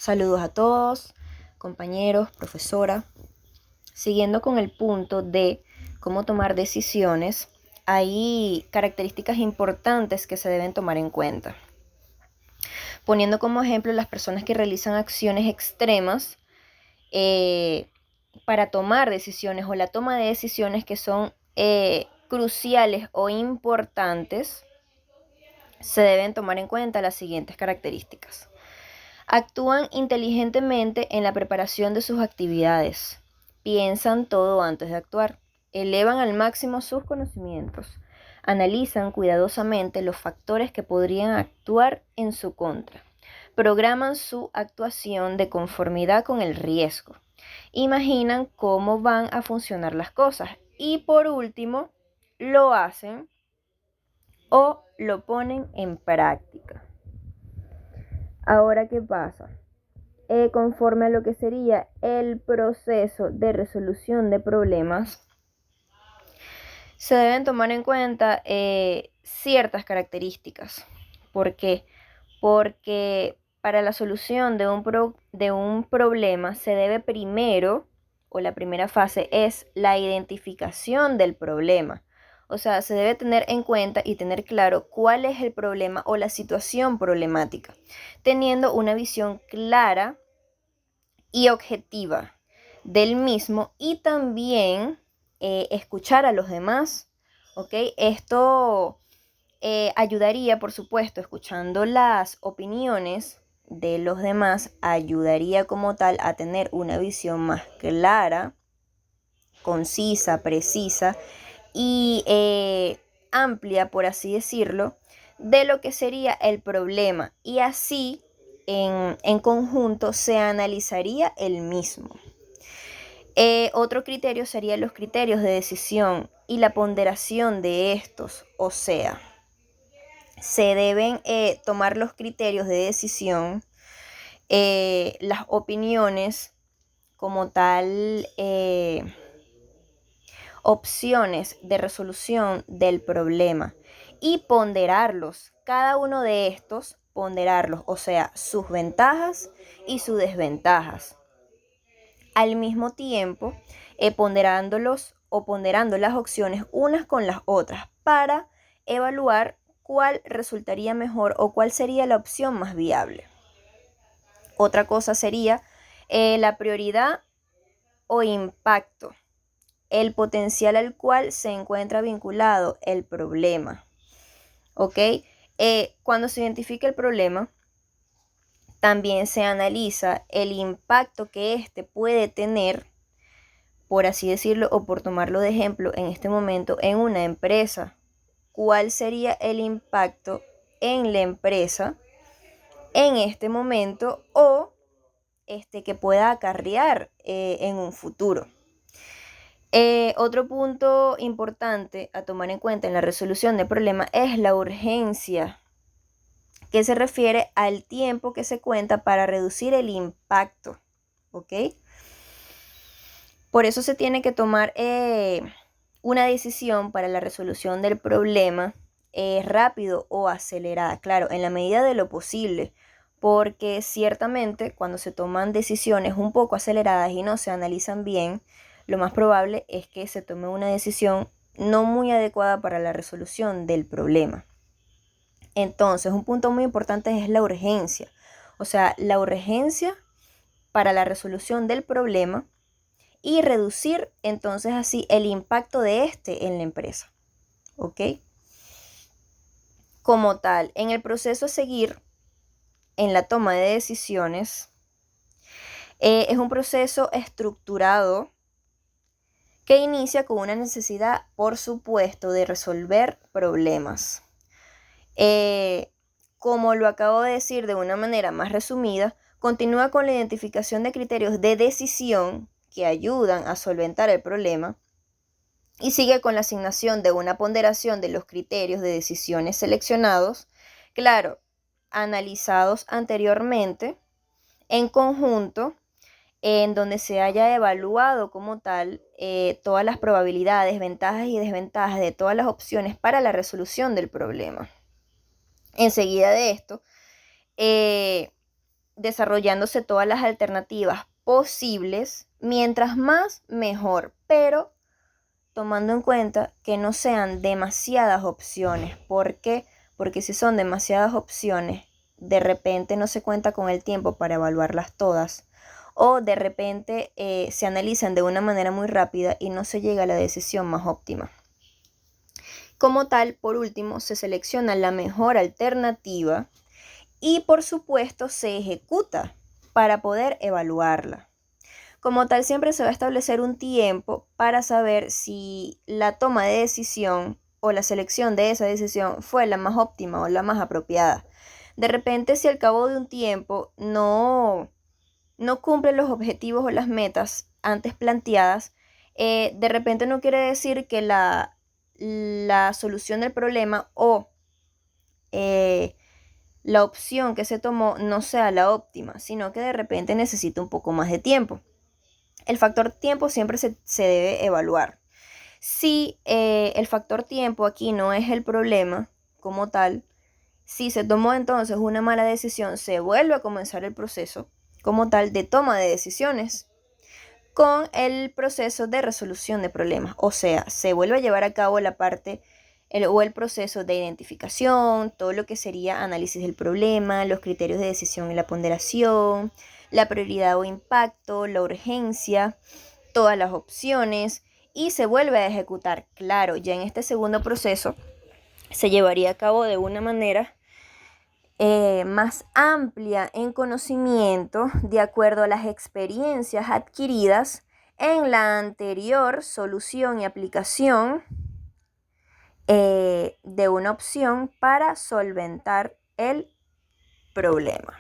Saludos a todos, compañeros, profesora. Siguiendo con el punto de cómo tomar decisiones, hay características importantes que se deben tomar en cuenta. Poniendo como ejemplo las personas que realizan acciones extremas para tomar decisiones o la toma de decisiones que son cruciales o importantes, se deben tomar en cuenta las siguientes características. Actúan inteligentemente en la preparación de sus actividades. Piensan todo antes de actuar. Elevan al máximo sus conocimientos. Analizan cuidadosamente los factores que podrían actuar en su contra. Programan su actuación de conformidad con el riesgo. Imaginan cómo van a funcionar las cosas. Y por último, lo hacen o lo ponen en práctica. Ahora, ¿qué pasa? Conforme a lo que sería el proceso de resolución de problemas, se deben tomar en cuenta ciertas características. ¿Por qué? Porque para la solución de un problema se debe primero, o la primera fase es la identificación del problema. O sea, se debe tener en cuenta y tener claro cuál es el problema o la situación problemática, teniendo una visión clara y objetiva del mismo y también escuchar a los demás, ¿ok? Esto ayudaría, por supuesto, escuchando las opiniones de los demás, ayudaría como tal a tener una visión más clara, concisa, precisa y amplia, por así decirlo, de lo que sería el problema. Y así, en conjunto, se analizaría el mismo. Otro criterio serían los criterios de decisión y la ponderación de estos. O sea, se deben tomar los criterios de decisión, las opiniones como tal, opciones de resolución del problema y ponderarlos, cada uno de estos, ponderarlos, o sea, sus ventajas y sus desventajas. Al mismo tiempo, ponderándolos o ponderando las opciones unas con las otras para evaluar cuál resultaría mejor o cuál sería la opción más viable. Otra cosa sería la prioridad o impacto, el potencial al cual se encuentra vinculado el problema. ¿Ok? Cuando se identifica el problema, también se analiza el impacto que éste puede tener, por así decirlo, o por tomarlo de ejemplo en este momento, en una empresa. ¿Cuál sería el impacto en la empresa en este momento o que pueda acarrear en un futuro? Otro punto importante a tomar en cuenta en la resolución de problemas es la urgencia, que se refiere al tiempo que se cuenta para reducir el impacto, ¿ok? Por eso se tiene que tomar una decisión para la resolución del problema rápido o acelerada, claro, en la medida de lo posible, porque ciertamente cuando se toman decisiones un poco aceleradas y no se analizan bien, lo más probable es que se tome una decisión no muy adecuada para la resolución del problema. Entonces, un punto muy importante es la urgencia, o sea, la urgencia para la resolución del problema y reducir entonces así el impacto de este en la empresa, ¿ok? Como tal, en el proceso a seguir, en la toma de decisiones, es un proceso estructurado que inicia con una necesidad, por supuesto, de resolver problemas. Como lo acabo de decir de una manera más resumida, continúa con la identificación de criterios de decisión que ayudan a solventar el problema y sigue con la asignación de una ponderación de los criterios de decisiones seleccionados, claro, analizados anteriormente, en conjunto, en donde se haya evaluado como tal todas las probabilidades, ventajas y desventajas de todas las opciones para la resolución del problema. Enseguida de esto, desarrollándose todas las alternativas posibles, mientras más mejor, pero tomando en cuenta que no sean demasiadas opciones. ¿Por qué? Porque si son demasiadas opciones, de repente no se cuenta con el tiempo para evaluarlas todas, o de repente se analizan de una manera muy rápida y no se llega a la decisión más óptima. Como tal, por último, se selecciona la mejor alternativa y por supuesto se ejecuta para poder evaluarla. Como tal, siempre se va a establecer un tiempo para saber si la toma de decisión o la selección de esa decisión fue la más óptima o la más apropiada. De repente, si al cabo de un tiempo no cumple los objetivos o las metas antes planteadas, de repente no quiere decir que la solución del problema o la opción que se tomó no sea la óptima, sino que de repente necesita un poco más de tiempo. El factor tiempo siempre se debe evaluar. Si el factor tiempo aquí no es el problema como tal, si se tomó entonces una mala decisión, se vuelve a comenzar el proceso como tal de toma de decisiones con el proceso de resolución de problemas. O sea, se vuelve a llevar a cabo la parte o el proceso de identificación, todo lo que sería análisis del problema, los criterios de decisión y la ponderación, la prioridad o impacto, la urgencia, todas las opciones y se vuelve a ejecutar. Claro, ya en este segundo proceso se llevaría a cabo de una manera más amplia en conocimiento de acuerdo a las experiencias adquiridas en la anterior solución y aplicación de una opción para solventar el problema.